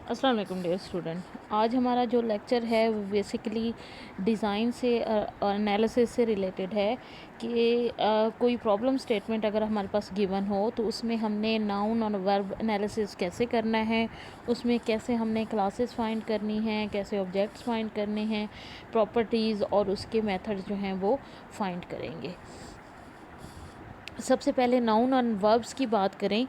अस्सलाम वालेकुम dear student. आज हमारा जो लेक्चर है वो बेसिकली डिज़ाइन से और एनालिसिस से रिलेटेड है कि कोई प्रॉब्लम स्टेटमेंट अगर हमारे पास गिवन हो तो उसमें हमने नाउन और वर्ब एनालिसिस कैसे करना है, उसमें कैसे हमने क्लासेस फाइंड करनी हैं, कैसे ऑब्जेक्ट्स फाइंड करने हैं, प्रॉपर्टीज़ और उसके मेथड्स जो हैं वो फाइंड करेंगे। सबसे पहले नाउन और वर्ब्स की बात करें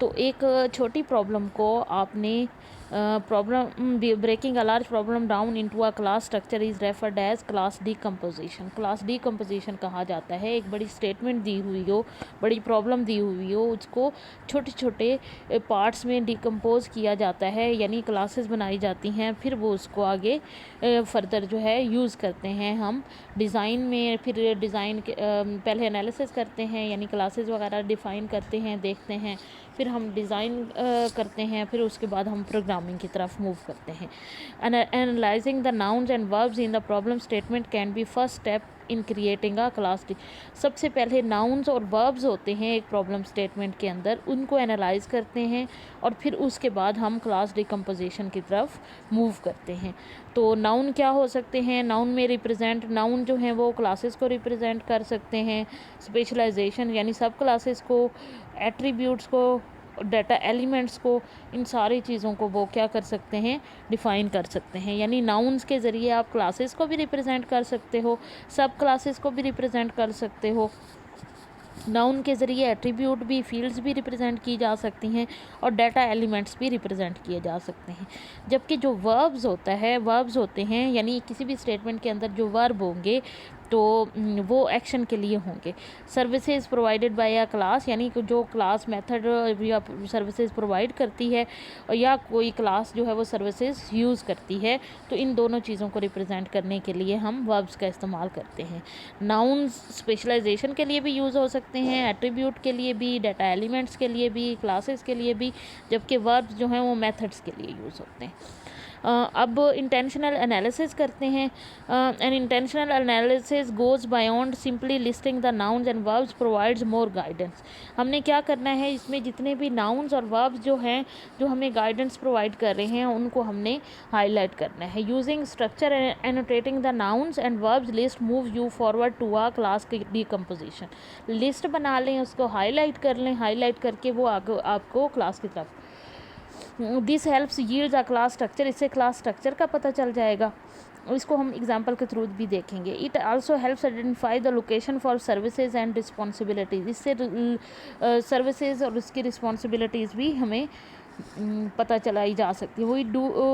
तो एक छोटी प्रॉब्लम को आपने problem breaking a large problem down into a class structure is referred as class decomposition. Class decomposition कहा जाता है। एक बड़ी स्टेटमेंट दी हुई हो, बड़ी प्रॉब्लम दी हुई हो, उसको छोटे छोटे पार्ट्स में डिकम्पोज किया जाता है, यानी क्लासेस बनाई जाती हैं, फिर वो उसको आगे फर्दर जो है यूज़ करते हैं हम डिज़ाइन में। फिर डिज़ाइन के पहले एनालिसिस करते हैं, यानी क्लासेस वगैरह डिफ़ाइन करते हैं, देखते हैं, फिर हम डिज़ाइन करते हैं, फिर उसके बाद हम प्रोग्रामिंग की तरफ मूव करते हैं। Analysing the nouns and verbs in the problem statement can be first step in creating a class. सबसे पहले नाउन्स और वर्ब्स होते हैं एक प्रॉब्लम स्टेटमेंट के अंदर, उनको एनालाइज करते हैं और फिर उसके बाद हम क्लास डिकम्पोजिशन की तरफ मूव करते हैं। तो नाउन क्या हो सकते हैं? नाउन में रिप्रेजेंट नाउन जो हैं वो क्लासेस को रिप्रेजेंट कर सकते हैं, स्पेशलाइजेशन यानी सब क्लासेस को, एट्रीब्यूट्स को, डाटा एलिमेंट्स को, इन सारी चीज़ों को वो क्या कर सकते हैं? डिफ़ाइन कर सकते हैं। यानी नाउन्स के ज़रिए आप क्लासेस को भी रिप्रेजेंट कर सकते हो, सब क्लासेस को भी रिप्रेजेंट कर सकते हो। नाउन के ज़रिए एट्रीब्यूट भी, फील्ड्स भी रिप्रेजेंट की जा सकती हैं और डाटा एलिमेंट्स भी रिप्रेजेंट किए जा सकते हैं। जबकि जो वर्ब्स होता है, वर्ब्स होते हैं यानी किसी भी स्टेटमेंट के अंदर जो वर्ब होंगे तो वो एक्शन के लिए होंगे। Services provided by a class, यानी कि जो क्लास मेथड या सर्विसेज प्रोवाइड करती है या कोई क्लास जो है वो सर्विसेज यूज़ करती है, तो इन दोनों चीज़ों को रिप्रेजेंट करने के लिए हम वर्ब्स का इस्तेमाल करते हैं। नाउन्स स्पेशलाइजेशन के लिए भी यूज़ हो सकते हैं, एट्रीब्यूट के लिए भी, डाटा एलिमेंट्स के लिए भी, क्लासेस के लिए भी, जबकि वर्ब्स जो हैं वो मेथड्स के लिए यूज़ होते हैं। अब इंटेंशनल एनालिसिस करते हैं। An intentional analysis goes beyond simply listing the nouns and verbs, provides more guidance. हमने क्या करना है, इसमें जितने भी नाउन्स और वर्ब्स जो हैं जो हमें गाइडेंस प्रोवाइड कर रहे हैं उनको हमने हाईलाइट करना है। Using structure annotating the nouns and verbs list move you forward to a class decomposition. List बना लें, उसको हाईलाइट कर लें, हाईलाइट करके वो आपको क्लास की तरफ this helps yields a class structure. इससे क्लास स्ट्रक्चर का पता चल जाएगा। इसको हम एग्जाम्पल के थ्रू भी देखेंगे। It also helps identify the location for services and responsibilities. इससे सर्विसेज और उसकी रिस्पॉन्सिबिलिटीज़ भी हमें पता चलाई जा सकती है।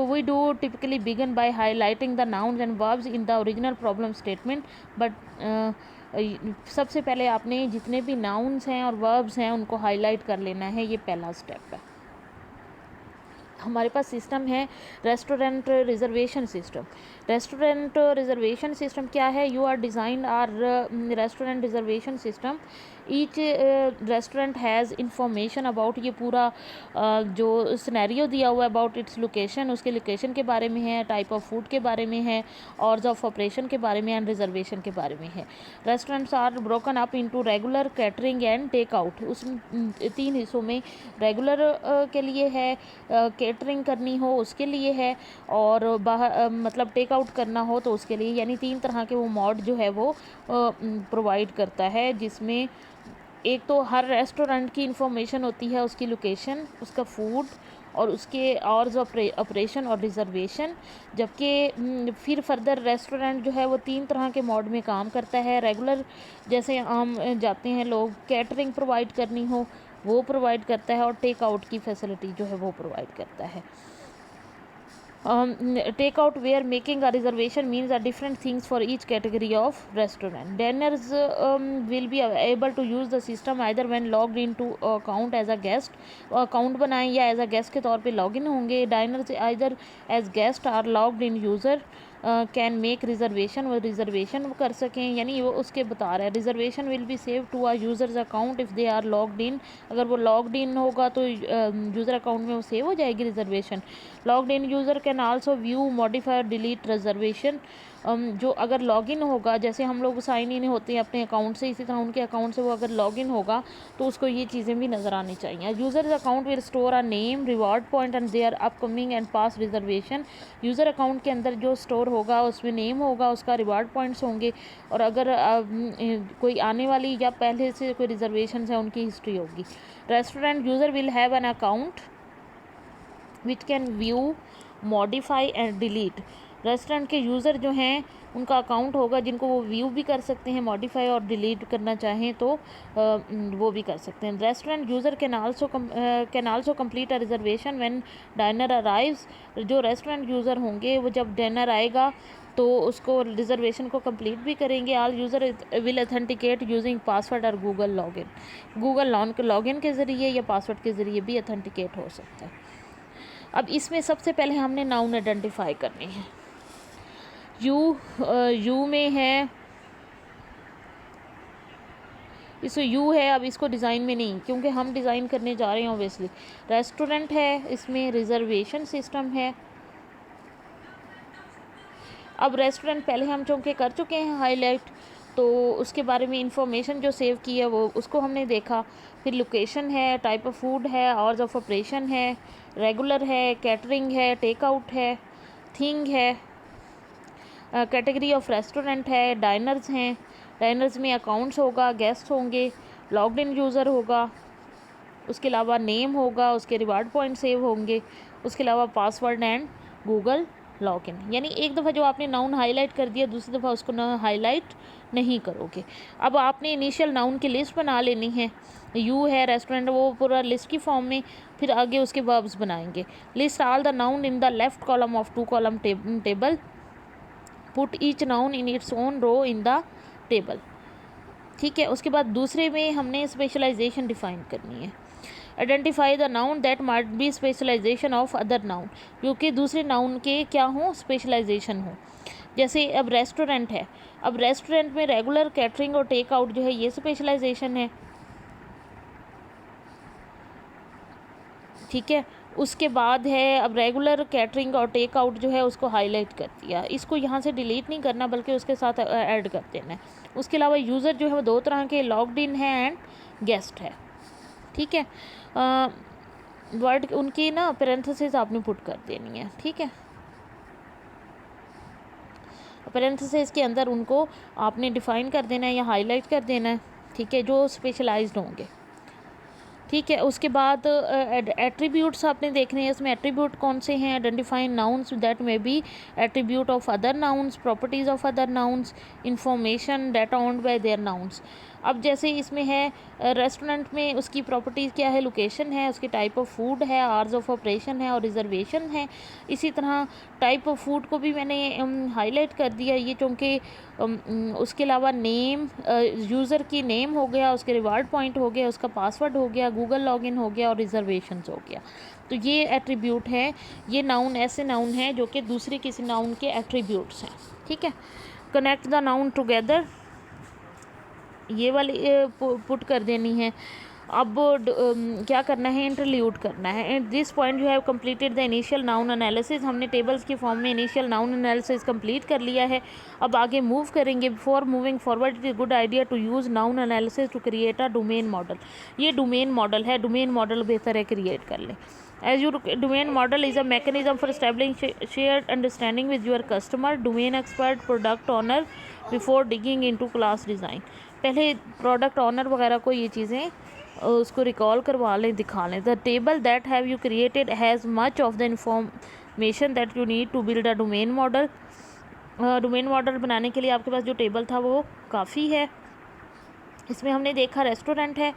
We do typically begin by highlighting the nouns and verbs in the original problem statement, but सबसे पहले आपने जितने भी नाउन्स हैं और वर्ब्स हैं उनको हाईलाइट कर लेना है, ये पहला स्टेप है। हमारे पास सिस्टम है restaurant reservation system. Restaurant reservation system क्या है? You are design our restaurant reservation system. Each restaurant has information about, ये पूरा जो सिनेरियो दिया हुआ है अबाउट इट्स लोकेशन, उसके लोकेशन के बारे में है, टाइप ऑफ फूड के बारे में है, आवर्स ऑफ ऑपरेशन के बारे में एंड रिजर्वेशन के बारे में है। Restaurants are broken up into regular, catering and take out. उस 3 हिस्सों में रेगुलर के लिए है, केटरिंग करनी हो उसके लिए है, और बाहर मतलब टेक आउट करना हो तो उसके लिए, यानी 3 तरह के वो मोड जो है वो प्रोवाइड करता है, जिसमें एक तो हर रेस्टोरेंट की इंफॉर्मेशन होती है, उसकी लोकेशन, उसका फूड और उसके आवर्स ऑपरेशन और रिजर्वेशन। जबकि फिर फर्दर रेस्टोरेंट जो है वो 3 तरह के मोड में काम करता है। रेगुलर जैसे आम जाते हैं लोग, कैटरिंग प्रोवाइड करनी हो वो प्रोवाइड करता है, और टेक आउट की फैसिलिटी जो है वो प्रोवाइड करता है। Take out where making a reservation means are different things for each category of restaurant. Diners will be able to use the system either when logged into account as a guest, account बनाएं या as a guest के तौर पे login होंगे। Diners either as guest or logged in user can make reservation, वो reservation कर सकें, यानी वो उसके बता रहा है reservation will be save to a user's account if they are logged in. अगर वो लॉग्ड इन होगा तो यूज़र अकाउंट में वो सेव हो जाएगी reservation. Logged in user can also view, modify और डिलीट रिजर्वेशन। जो अगर लॉगिन होगा, जैसे हम लोग साइन इन होते हैं अपने अकाउंट से, इसी तरह उनके अकाउंट से वो अगर लॉगिन होगा तो उसको ये चीज़ें भी नज़र आनी चाहिए। User account will store a name, reward point and their upcoming and pass reservation. User account के अंदर जो स्टोर होगा उसमें नेम होगा, उसका रिवॉर्ड पॉइंट्स होंगे, और अगर कोई आने वाली या पहले से कोई रिजर्वेशन है उनकी हिस्ट्री होगी। Restaurant user will have an account which can view, modify and delete. Restaurant के यूज़र जो हैं उनका अकाउंट होगा जिनको वो व्यू भी कर सकते हैं, मॉडिफाई और डिलीट करना चाहें तो वो भी कर सकते हैं। Restaurant user can also complete a reservation when dinar arrives. जो रेस्टोरेंट यूज़र होंगे वो जब डिनर आएगा तो उसको रिजर्वेशन को कंप्लीट भी करेंगे। All user will authenticate using password और गूगल लॉगिन। गूगल लॉगिन के ज़रिए या पासवर्ड के ज़रिए भी अथेंटिकेट हो सकता है। अब इसमें सबसे पहले हमने नाउन आइडेंटिफाई करनी है। यू में है, इसमें यू है, अब इसको डिज़ाइन में नहीं, क्योंकि हम डिज़ाइन करने जा रहे हैं ऑब्वियसली। रेस्टोरेंट है, इसमें रिजर्वेशन सिस्टम है। अब रेस्टोरेंट पहले हम चूँकि कर चुके हैं हाईलाइट, तो उसके बारे में इंफॉर्मेशन जो सेव की है वो उसको हमने देखा। फिर लोकेशन है, टाइप ऑफ फूड है, आवर्स ऑफ ऑपरेशन है, रेगुलर है, कैटरिंग है, टेक आउट है, थिंग है, कैटेगरी ऑफ रेस्टोरेंट है, डाइनर्स हैं, डाइनर्स में अकाउंट्स होगा, गेस्ट होंगे, लॉग्ड इन यूज़र होगा, उसके अलावा नेम होगा, उसके रिवार्ड पॉइंट सेव होंगे, उसके अलावा पासवर्ड एंड गूगल लॉगिन। यानी एक दफ़ा जो आपने नाउन हाईलाइट कर दिया, दूसरी दफ़ा उसको ना हाईलाइट नहीं करोगे। अब आपने इनिशियल नाउन की लिस्ट बना लेनी है। यू है, रेस्टोरेंट, वो पूरा लिस्ट की फॉर्म में, फिर आगे उसके वर्ब्स बनाएंगे। List all the noun in the left column of 2 column table, put each noun in its own row in the table. ठीक है, उसके बाद दूसरे में हमने स्पेशलाइजेशन डिफाइन करनी है। Identify the noun that might be specialisation of other noun, क्योंकि दूसरे नाउन के क्या हो, स्पेशलाइजेशन हो। जैसे अब रेस्टोरेंट है, अब रेस्टोरेंट में रेगुलर, कैटरिंग और टेक आउट जो है ये स्पेशलाइजेशन है। ठीक है, उसके बाद है अब रेगुलर, कैटरिंग और टेक आउट जो है उसको हाईलाइट कर दिया। इसको यहाँ से डिलीट नहीं करना बल्कि उसके साथ ऐड कर देना है। उसके अलावा यूज़र जो है वो 2 तरह के, लॉग्ड इन है एंड गेस्ट है। ठीक है, वर्ड उनकी ना पैरेंथेसिस आपने पुट कर देनी है। ठीक है, पैरेंथेसिस के अंदर उनको आपने डिफ़ाइन कर देना है या हाईलाइट कर देना है। ठीक है, जो स्पेशलाइज्ड होंगे। ठीक है, उसके बाद एट्रीब्यूट्स आपने देखने हैं। इसमें एट्रीब्यूट कौन से हैं? Identifying nouns that may be attribute of other nouns, properties of other nouns, information data owned by there nouns. अब जैसे इसमें है रेस्टोरेंट में उसकी प्रॉपर्टीज़ क्या है, लोकेशन है, उसकी टाइप ऑफ फूड है, आवर्स ऑफ ऑपरेशन है और रिजर्वेशन है। इसी तरह टाइप ऑफ फूड को भी मैंने हाईलाइट कर दिया ये, क्योंकि उसके अलावा नेम, यूज़र की नेम हो गया, उसके रिवार्ड पॉइंट हो गया, उसका पासवर्ड हो गया, गूगल लॉगिन हो गया और रिजर्वेशंस हो गया। तो ये एट्रीब्यूट है, ये नाउन ऐसे नाउन हैं जो कि दूसरे किसी नाउन के एट्रीब्यूट्स हैं। ठीक है, कनेक्ट द नाउन टुगेदर, ये वाली पुट कर देनी है। अब क्या करना है, इंटरल्यूड करना है। At this point you have completed the initial noun analysis. हमने टेबल्स की फॉर्म में इनिशियल नाउन एनालिसिस कंप्लीट कर लिया है। अब आगे मूव करेंगे। Before moving forward it is good idea to use noun analysis to create a domain model. ये डोमेन मॉडल है, डोमेन मॉडल बेहतर है क्रिएट कर लें। As your domain model is a mechanism for establishing shared understanding with your customer, domain expert, product owner before digging into class design। पहले product owner वगैरह को ये चीज़ें उसको रिकॉल करवा लें, दिखा लें। The table that have you created has much of the information that you need to build a domain model. Domain model बनाने के लिए आपके पास जो टेबल था वो काफ़ी है। इसमें हमने देखा रेस्टोरेंट है,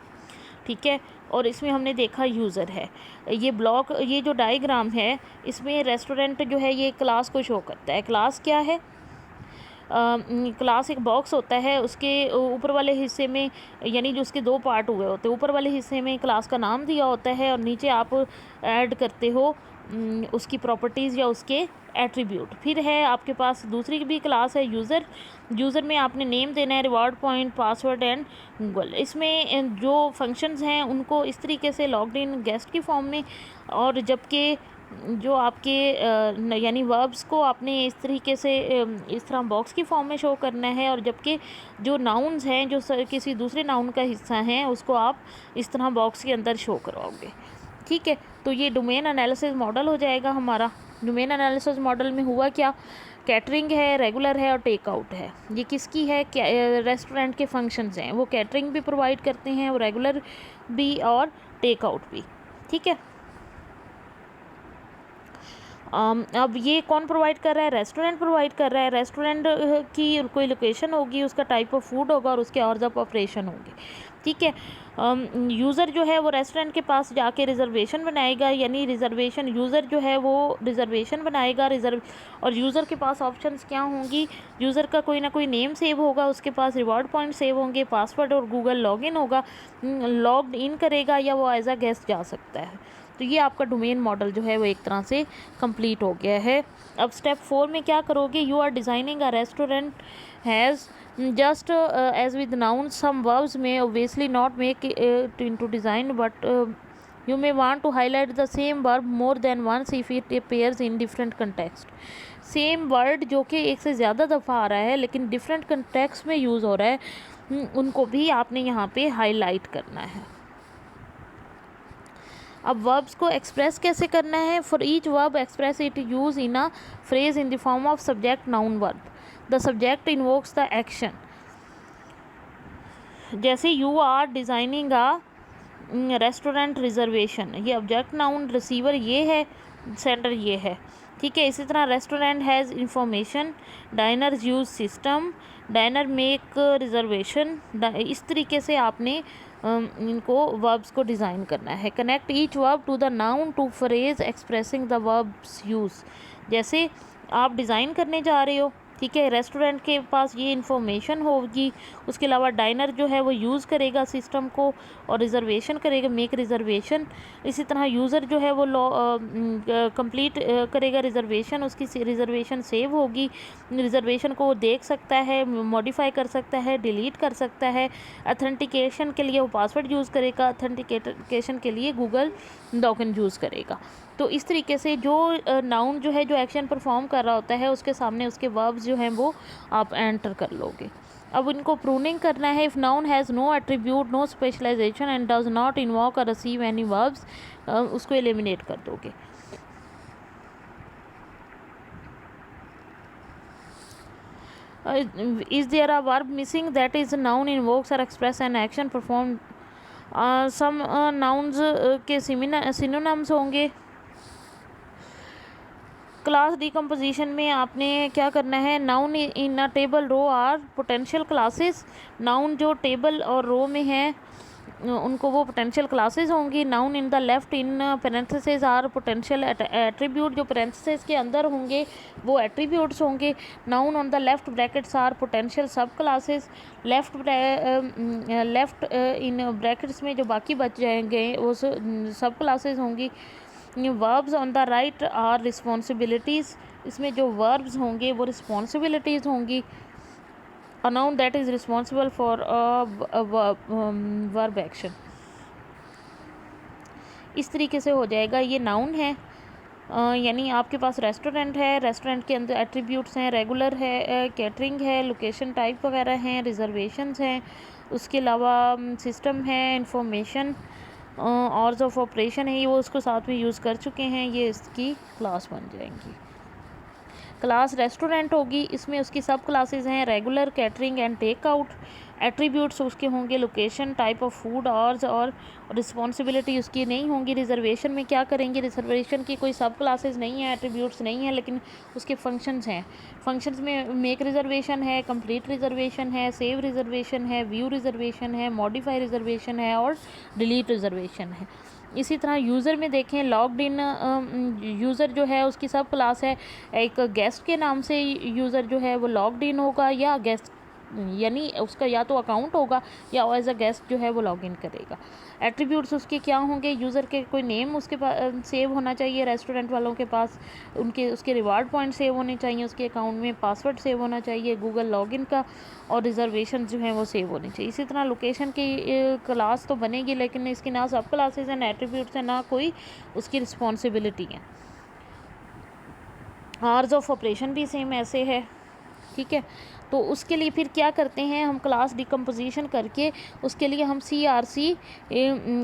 ठीक है, और इसमें हमने देखा यूज़र है। ये ब्लॉक, ये जो डायग्राम है इसमें रेस्टोरेंट जो है ये क्लास को शो करता है। क्लास क्या है? क्लास एक बॉक्स होता है, उसके ऊपर वाले हिस्से में, यानी जो उसके 2 पार्ट हुए होते हैं, ऊपर वाले हिस्से में क्लास का नाम दिया होता है और नीचे आप ऐड करते हो उसकी प्रॉपर्टीज़ या उसके एट्रीब्यूट। फिर है आपके पास दूसरी भी क्लास है यूज़र। यूज़र में आपने नेम देना है, reward point, password and Google. इसमें जो फंक्शंस हैं उनको इस तरीके से लॉग्ड इन गेस्ट की फॉर्म में, और जबकि जो आपके यानी वर्ब्स को आपने इस तरीके से इस तरह बॉक्स की फॉर्म में शो करना है, और जबकि जो नाउन्स हैं जो किसी दूसरे नाउन का हिस्सा हैं उसको आप इस तरह बॉक्स के अंदर शो करवाओगे। ठीक है, तो ये डोमेन एनालिसिस मॉडल हो जाएगा हमारा। डोमेन एनालिसिस मॉडल में हुआ क्या, कैटरिंग है, रेगुलर है और टेक आउट है। ये किसकी है, रेस्टोरेंट के फंक्शंस हैं, वो कैटरिंग भी प्रोवाइड करते हैं, वो रेगुलर भी और टेक आउट भी। ठीक है, अब ये कौन प्रोवाइड कर रहा है, रेस्टोरेंट प्रोवाइड कर रहा है। रेस्टोरेंट की कोई लोकेशन होगी, उसका टाइप ऑफ फूड होगा और उसके आवर्स ऑफ ऑपरेशन होंगे। ठीक है, यूज़र जो है वो रेस्टोरेंट के पास जाके रिजर्वेशन बनाएगा, यानी रिजर्वेशन यूज़र जो है वो रिजर्वेशन बनाएगा। और यूज़र के पास ऑप्शंस क्या होंगी, यूज़र का कोई ना कोई नेम सेव होगा, उसके पास रिवॉर्ड पॉइंट सेव होंगे, पासवर्ड और गूगल लॉगिन होगा, लॉग्ड इन करेगा या वो एज अ गेस्ट जा सकता है। तो ये आपका डोमेन मॉडल जो है वो एक तरह से कंप्लीट हो गया है। अब स्टेप 4 में क्या करोगे, you are designing a restaurant has just as with nouns, some verbs may obviously not make it into design, but you may want to highlight the same verb more than once if it appears in different context. Same word जो कि एक से ज़्यादा दफ़ा आ रहा है लेकिन different context में यूज़ हो रहा है, उनको भी आपने यहाँ पे हाईलाइट करना है। अब वर्ब्स को एक्सप्रेस कैसे करना है, for each verb express it use in a phrase in the form of subject noun verb. The subject invokes the action. जैसे you are designing a restaurant reservation, ये ऑब्जेक्ट नाउन, रिसीवर ये है, sender ये है। ठीक है, इसी तरह restaurant has information, diners use system, diner make reservation. इस तरीके से आपने इनको वर्ब्स को डिज़ाइन करना है। Connect each verb to the noun to phrase expressing the verbs use. जैसे आप डिज़ाइन करने जा रहे हो, ठीक है, रेस्टोरेंट के पास ये इन्फॉर्मेशन होगी, उसके अलावा डाइनर जो है वो यूज़ करेगा सिस्टम को और रिज़र्वेशन करेगा, मेक रिज़र्वेशन। इसी तरह यूज़र जो है वो कंप्लीट करेगा रिज़र्वेशन, उसकी रिज़र्वेशन सेव होगी, रिज़र्वेशन को वो देख सकता है, मॉडिफाई कर सकता है, डिलीट कर सकता है। अथेंटिकेशन के लिए वो पासवर्ड यूज़ करेगा, अथेंटिकेशन के लिए गूगल लॉगिन यूज़ करेगा। तो इस तरीके से जो नाउन जो है जो एक्शन परफॉर्म कर रहा होता है उसके सामने उसके वर्ब्स जो हैं वो आप एंटर कर लोगे। अब इनको प्रूनिंग करना है। If noun has no attribute, no specialization and does not invoke और रिसीव एनी वर्ब्स, उसको एलिमिनेट कर दोगे। Is there a verb missing, that is noun invokes और express an action perform. Some nouns के synonyms होंगे। Class decomposition में आपने क्या करना है, noun in a table row are potential classes. Noun जो टेबल और रो में हैं उनको वो पोटेंशियल क्लासेस होंगी। Noun in the left in parenthesis are potential attribute, जो पेरेंथेसिस के अंदर होंगे वो एट्रीब्यूट्स होंगे। Noun on the left brackets are potential sub classes. Left in brackets में जो बाकी बच जाएंगे वो सब क्लासेस होंगी। Verbs on the right are responsibilities, इसमें जो वर्ब्स होंगे वो रिस्पॉन्सिबिलिटीज़ होंगी। A noun that is responsible for verb action. इस तरीके से हो जाएगा। ये नाउन है, यानी आपके पास रेस्टोरेंट है, रेस्टोरेंट के अंदर एट्रीब्यूट्स हैं, रेगुलर है, कैटरिंग है, लोकेशन टाइप वगैरह हैं, रिजर्वेशंस हैं, उसके अलावा सिस्टम है, इंफॉर्मेशन, आवर्स ऑफ ऑपरेशन है, ये वो उसको साथ में यूज़ कर चुके हैं, ये इसकी क्लास बन जाएंगी। क्लास रेस्टोरेंट होगी, इसमें उसकी सब क्लासेस हैं, regular, catering and take out. Attributes उसके होंगे location, type of food, hours, और रिस्पॉन्सिबिलिटी उसकी नहीं होंगी। रिजर्वेशन में क्या करेंगे, रिजर्वेशन की कोई सब क्लासेस नहीं है, एट्रीब्यूट्स नहीं है, लेकिन उसके फंक्शंस हैं। फंक्शंस में मेक रिजर्वेशन है, कंप्लीट रिजर्वेशन है, सेव रिजर्वेशन है, व्यू रिजर्वेशन है, मॉडिफाई रिजर्वेशन है और डिलीट रिजर्वेशन है। इसी तरह यूज़र में देखें, लॉग्ड इन यूज़र जो है उसकी सब क्लास है। एक गेस्ट के नाम से यूज़र जो है वो लॉग्ड इन होगा या गेस्ट, यानी उसका या तो अकाउंट होगा या एज अ गेस्ट जो है वो लॉगिन करेगा। एट्रीब्यूट्स उसके क्या होंगे, यूज़र के कोई नेम उसके पास सेव होना चाहिए, रेस्टोरेंट वालों के पास उसके रिवार्ड पॉइंट सेव होने चाहिए, उसके अकाउंट में पासवर्ड सेव होना चाहिए गूगल लॉगिन का, और रिजर्वेशन जो है वो सेव होनी चाहिए। इसी तरह लोकेशन की क्लास तो बनेगी, लेकिन इसकी ना सब क्लासेस हैं, ना एट्रीब्यूट्स हैं, ना कोई उसकी रिस्पॉन्सिबिलिटी है। आवर्स ऑफ ऑपरेशन भी सेम ऐसे है, ठीक है। तो उसके लिए फिर क्या करते हैं हम, क्लास डिकम्पोजिशन करके उसके लिए हम CRC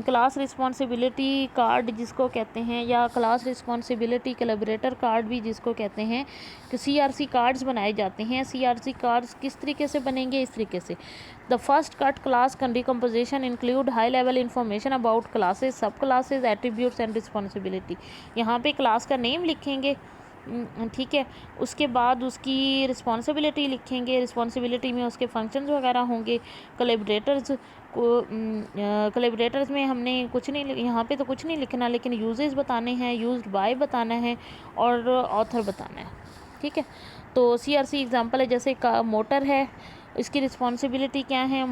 क्लास रिस्पॉन्सिबिलिटी कार्ड जिसको कहते हैं, या क्लास रिस्पॉन्सिबिलिटी कोलैबोरेटर कार्ड भी जिसको कहते हैं, कि CRC कार्ड्स बनाए जाते हैं। CRC कार्ड्स किस तरीके से बनेंगे, इस तरीके से। The first cut class decomposition include high level information about classes, सब क्लासेस, एट्रीब्यूट्स एंड रिस्पॉन्सिबिलिटी। यहाँ पे क्लास का नेम लिखेंगे, ठीक है। उसके बाद उसकी रिस्पॉन्सिबिलिटी लिखेंगे, रिस्पॉन्सिबिलिटी में उसके फंक्शंस वगैरह होंगे। कोलैबोरेटर्स को कोलैबोरेटर्स में हमने कुछ नहीं, यहाँ पे तो कुछ नहीं लिखना, लेकिन यूजेस बताने हैं, यूज्ड बाय बताना है और ऑथर बताना है, ठीक है। तो CRC एग्जांपल है, जैसे का मोटर है, इसकी रिस्पॉन्सिबिलिटी क्या है,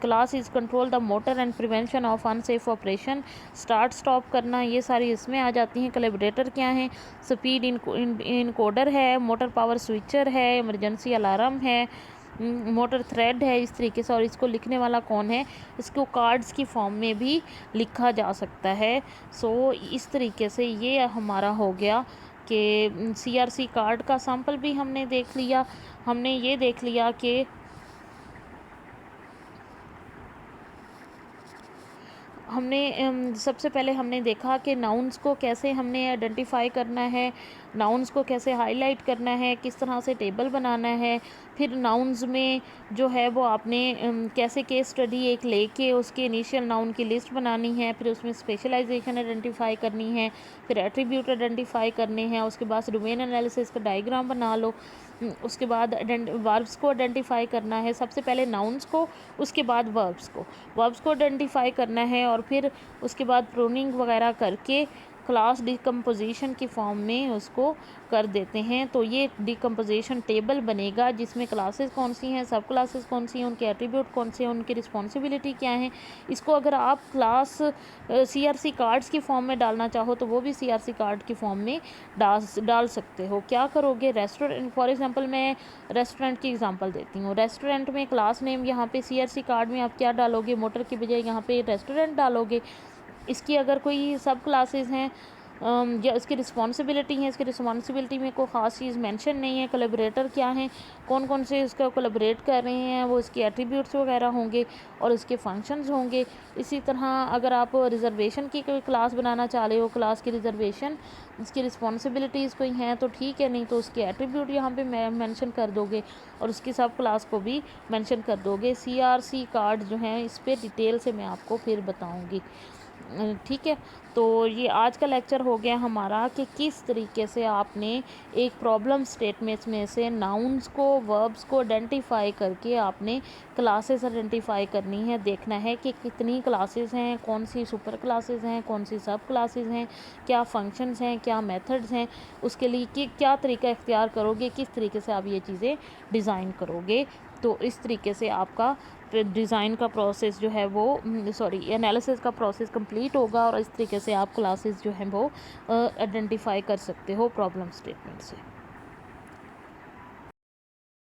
class is control the motor and prevention of unsafe operation, start stop करना, ये सारी इसमें आ जाती हैं। कोलैबोरेटर क्या है, स्पीड इनकोडर है, मोटर पावर स्विचर है, इमरजेंसी अलार्म है, मोटर थ्रेड है, इस तरीके से। और इसको लिखने वाला कौन है, इसको कार्ड्स की फॉर्म में भी लिखा जा सकता है। सो इस तरीके से ये हमारा हो गया कि CRC कार्ड का सैम्पल भी हमने देख लिया। हमने ये देख लिया कि सबसे पहले हमने देखा कि नाउन्स को कैसे हमने आइडेंटिफाई करना है, नाउन्स को कैसे हाईलाइट करना है, किस तरह से टेबल बनाना है। फिर नाउन्स में जो है वो आपने कैसे केस स्टडी एक लेके उसके इनिशियल नाउन की लिस्ट बनानी है, फिर उसमें स्पेशलाइजेशन आइडेंटिफाई करनी है, फिर एट्रीब्यूट आइडेंटिफाई करने हैं, उसके बाद डोमेन एनालिसिस का डायग्राम बना लो। उसके बाद वर्ब्स को आइडेंटिफाई करना है, सबसे पहले नाउन्स को, उसके बाद वर्ब्स को आइडेंटिफाई करना है, और फिर उसके बाद प्रूनिंग वगैरह करके क्लास डिकम्पोजिशन की फॉर्म में उसको कर देते हैं। तो ये डिकम्पोजिशन टेबल बनेगा जिसमें क्लासेस कौन सी हैं, सब क्लासेस कौन सी हैं, उनके एट्रीब्यूट कौन से हैं, उनकी रिस्पॉन्सिबिलिटी क्या है। इसको अगर आप क्लास CRC कार्ड्स की फॉर्म में डालना चाहो तो वो भी CRC कार्ड की फॉर्म में डाल सकते हो। क्या करोगे, रेस्टोरेंट, फॉर एग्जांपल मैं रेस्टोरेंट की एग्जांपल देती हूँ। रेस्टोरेंट में क्लास नेम यहाँ पे CRC कार्ड में आप क्या डालोगे, मोटर की बजाय यहाँ पे रेस्टोरेंट डालोगे। इसकी अगर कोई सब क्लासेस हैं या इसकी रिस्पॉन्सिबिलिटी है, इसकी रिस्पॉन्सिबिलिटी में कोई ख़ास चीज़ मेंशन नहीं है। कोलैबोरेटर क्या है, कौन कौन से इसका कोलैबोरेट कर रहे हैं, वो इसके एट्रीब्यूट्स वगैरह होंगे और इसके फंक्शंस होंगे। इसी तरह अगर आप रिजर्वेशन की कोई क्लास बनाना चाह रहे हो, क्लास की रिजर्वेशन, इसकी रिस्पॉन्सिबिलिटीज़ कोई हैं तो ठीक है, नहीं तो उसके एट्रीब्यूट यहाँ पे मेंशन कर दोगे और उसकी सब क्लास को भी मेंशन कर दोगे। CRC कार्ड जो हैं इस पर डिटेल से मैं आपको फिर बताऊँगी, ठीक है। तो ये आज का लेक्चर हो गया हमारा कि किस तरीके से आपने एक प्रॉब्लम स्टेटमेंट्स में से नाउन्स को, वर्ब्स को आइडेंटिफाई करके आपने क्लासेस आइडेंटिफाई करनी है। देखना है कि कितनी क्लासेस हैं, कौन सी सुपर क्लासेस हैं, कौन सी सब क्लासेस हैं, क्या फंक्शंस हैं, क्या मेथड्स हैं, उसके लिए कि क्या तरीका इख्तियार करोगे, किस तरीके से आप ये चीज़ें डिज़ाइन करोगे। तो इस तरीके से आपका डिज़ाइन का प्रोसेस जो है वो एनालिसिस का प्रोसेस कंप्लीट होगा और इस तरीके से आप क्लासेस जो हैं वो आइडेंटिफाई कर सकते हो प्रॉब्लम स्टेटमेंट से।